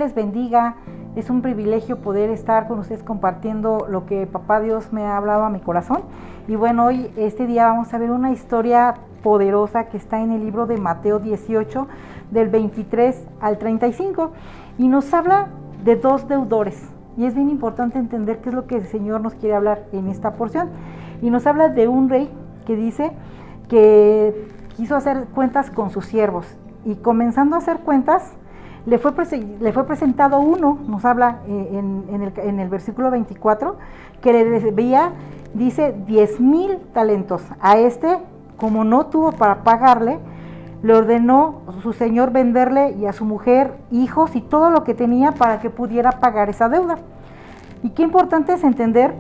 les bendiga. Es un privilegio poder estar con ustedes compartiendo lo que Papá Dios me ha hablado a mi corazón. Y bueno, hoy, este día, vamos a ver una historia poderosa que está en el libro de Mateo 18, del 23 al 35. Y nos habla de dos deudores. Y es bien importante entender qué es lo que el Señor nos quiere hablar en esta porción. Y nos habla de un rey que dice que quiso hacer cuentas con sus siervos. Y comenzando a hacer cuentas, le fue presentado uno, nos habla en el versículo 24, que le debía, dice, 10,000 talentos. A este, como no tuvo para pagarle, le ordenó su señor venderle y a su mujer, hijos y todo lo que tenía para que pudiera pagar esa deuda. Y qué importante es entender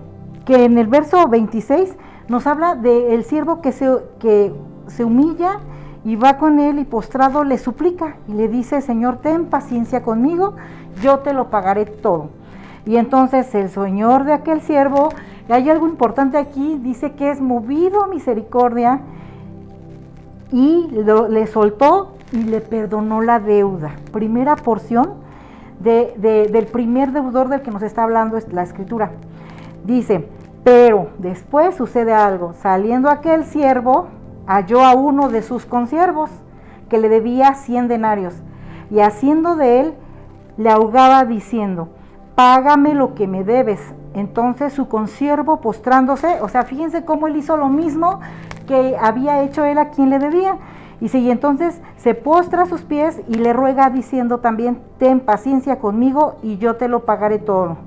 que en el verso 26 nos habla del siervo que se humilla y va con él y postrado le suplica y le dice: Señor, ten paciencia conmigo, yo te lo pagaré todo. Y entonces el señor de aquel siervo, hay algo importante aquí, dice que es movido a misericordia y le soltó y le perdonó la deuda. Primera porción del primer deudor del que nos está hablando es la escritura. Dice: pero después sucede algo, saliendo aquel siervo, halló a uno de sus consiervos que le debía 100 denarios y haciendo de él le ahogaba diciendo: págame lo que me debes. Entonces su consiervo, postrándose, o sea, fíjense cómo él hizo lo mismo que había hecho él a quien le debía. Y entonces se postra a sus pies y le ruega diciendo también: ten paciencia conmigo y yo te lo pagaré todo.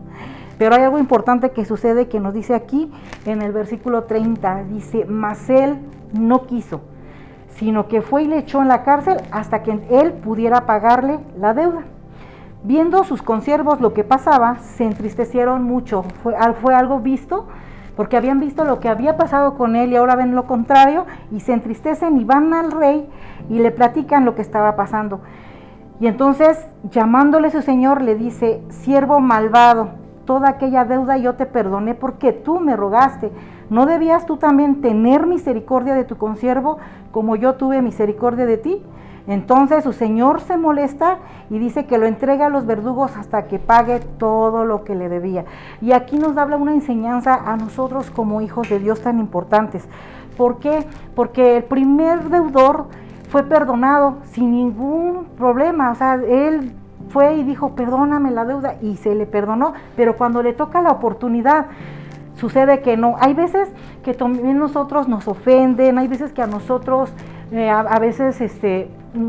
Pero hay algo importante que sucede, que nos dice aquí en el versículo 30, dice: mas él no quiso, sino que fue y le echó en la cárcel hasta que él pudiera pagarle la deuda. Viendo sus consiervos lo que pasaba, se entristecieron mucho. Fue algo visto, porque habían visto lo que había pasado con él y ahora ven lo contrario, y se entristecen y van al rey y le platican lo que estaba pasando. Y entonces, llamándole su señor, le dice: siervo malvado, toda aquella deuda yo te perdoné porque tú me rogaste. ¿No debías tú también tener misericordia de tu consiervo como yo tuve misericordia de ti? Entonces su señor se molesta y dice que lo entrega a los verdugos hasta que pague todo lo que le debía. Y aquí nos habla una enseñanza a nosotros como hijos de Dios tan importantes. ¿Por qué? Porque el primer deudor fue perdonado sin ningún problema. O sea, él fue y dijo: perdóname la deuda, y se le perdonó. Pero cuando le toca la oportunidad, sucede que no. Hay veces que también nosotros nos ofenden, hay veces que a nosotros a veces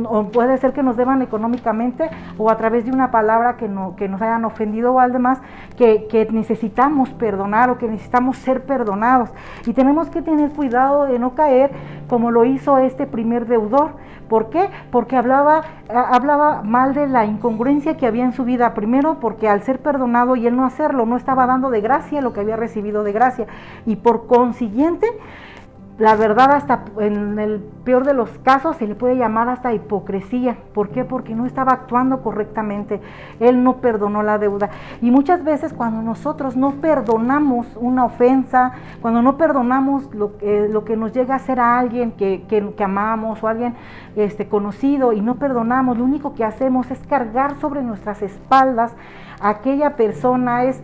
o puede ser que nos deban económicamente o a través de una palabra que nos hayan ofendido o algo demás, que necesitamos perdonar o que necesitamos ser perdonados. Y tenemos que tener cuidado de no caer como lo hizo este primer deudor. ¿Por qué? Porque hablaba mal de la incongruencia que había en su vida. Primero, porque al ser perdonado y él no hacerlo, no estaba dando de gracia lo que había recibido de gracia. Y por consiguiente, la verdad, hasta en el peor de los casos se le puede llamar hasta hipocresía. ¿Por qué? Porque no estaba actuando correctamente. Él no perdonó la deuda. Y muchas veces cuando nosotros no perdonamos una ofensa, cuando no perdonamos lo que nos llega a hacer a alguien que amamos o a alguien conocido, y no perdonamos, lo único que hacemos es cargar sobre nuestras espaldas a aquella persona, es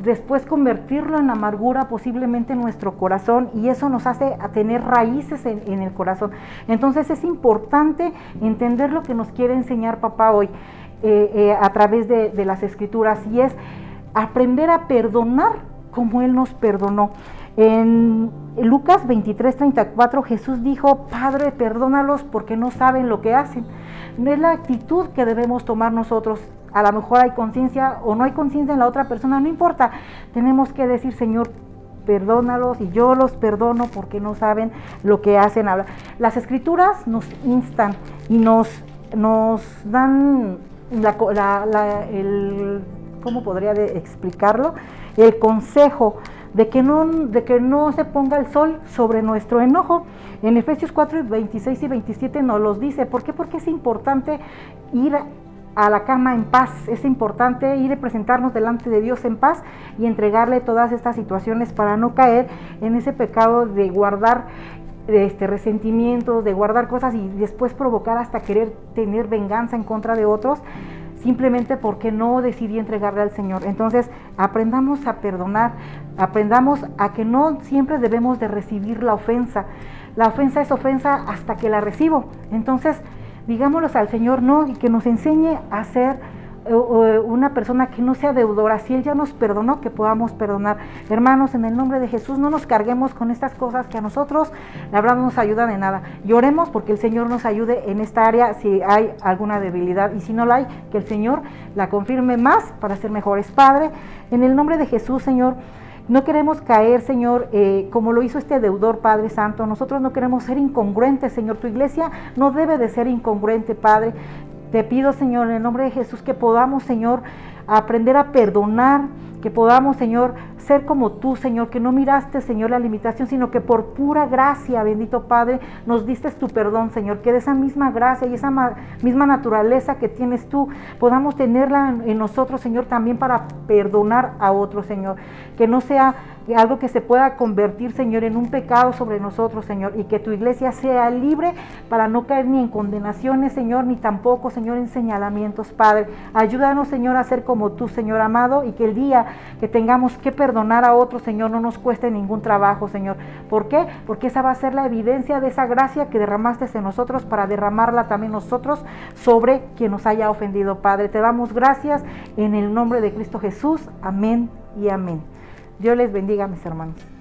después convertirlo en amargura posiblemente en nuestro corazón, y eso nos hace a tener raíces en el corazón. Entonces es importante entender lo que nos quiere enseñar papá hoy a través de las escrituras, y es aprender a perdonar como él nos perdonó. En Lucas 23:34 Jesús dijo: Padre, perdónalos porque no saben lo que hacen. No es la actitud que debemos tomar nosotros. A lo mejor hay conciencia o no hay conciencia en la otra persona, no importa. Tenemos que decir: Señor, perdónalos y yo los perdono porque no saben lo que hacen. Las escrituras nos instan y nos dan ¿cómo podría explicarlo? El consejo de que no se ponga el sol sobre nuestro enojo. En Efesios 4:26 y 27 nos los dice. ¿Por qué? Porque es importante ir a la cama en paz. Es importante ir y presentarnos delante de Dios en paz y entregarle todas estas situaciones para no caer en ese pecado de guardar resentimientos, de guardar cosas y después provocar hasta querer tener venganza en contra de otros, simplemente porque no decidí entregarle al Señor. Entonces, aprendamos a perdonar, aprendamos a que no siempre debemos de recibir la ofensa. La ofensa es ofensa hasta que la recibo. Entonces, digámoslo al Señor, no, y que nos enseñe a ser una persona que no sea deudora. Si Él ya nos perdonó, que podamos perdonar. Hermanos, en el nombre de Jesús, no nos carguemos con estas cosas que a nosotros la verdad no nos ayudan en nada. Lloremos porque el Señor nos ayude en esta área si hay alguna debilidad, y si no la hay, que el Señor la confirme más para ser mejores. Padre, en el nombre de Jesús, Señor, no queremos caer, Señor, como lo hizo este deudor, Padre Santo. Nosotros no queremos ser incongruentes, Señor. Tu iglesia no debe de ser incongruente, Padre. Te pido, Señor, en el nombre de Jesús, que podamos, Señor, aprender a perdonar, que podamos, Señor, ser como tú, Señor, que no miraste, Señor, la limitación, sino que por pura gracia, bendito Padre, nos diste tu perdón, Señor, que de esa misma gracia y esa misma naturaleza que tienes tú, podamos tenerla en nosotros, Señor, también para perdonar a otros, Señor, que no sea algo que se pueda convertir, Señor, en un pecado sobre nosotros, Señor, y que tu iglesia sea libre para no caer ni en condenaciones, Señor, ni tampoco, Señor, en señalamientos, Padre. Ayúdanos, Señor, a ser como tú, Señor amado, y que el día que tengamos que perdonar a otros, Señor, no nos cueste ningún trabajo, Señor. ¿Por qué? Porque esa va a ser la evidencia de esa gracia que derramaste en nosotros, para derramarla también nosotros sobre quien nos haya ofendido, Padre. Te damos gracias en el nombre de Cristo Jesús. Amén y amén. Dios les bendiga, mis hermanos.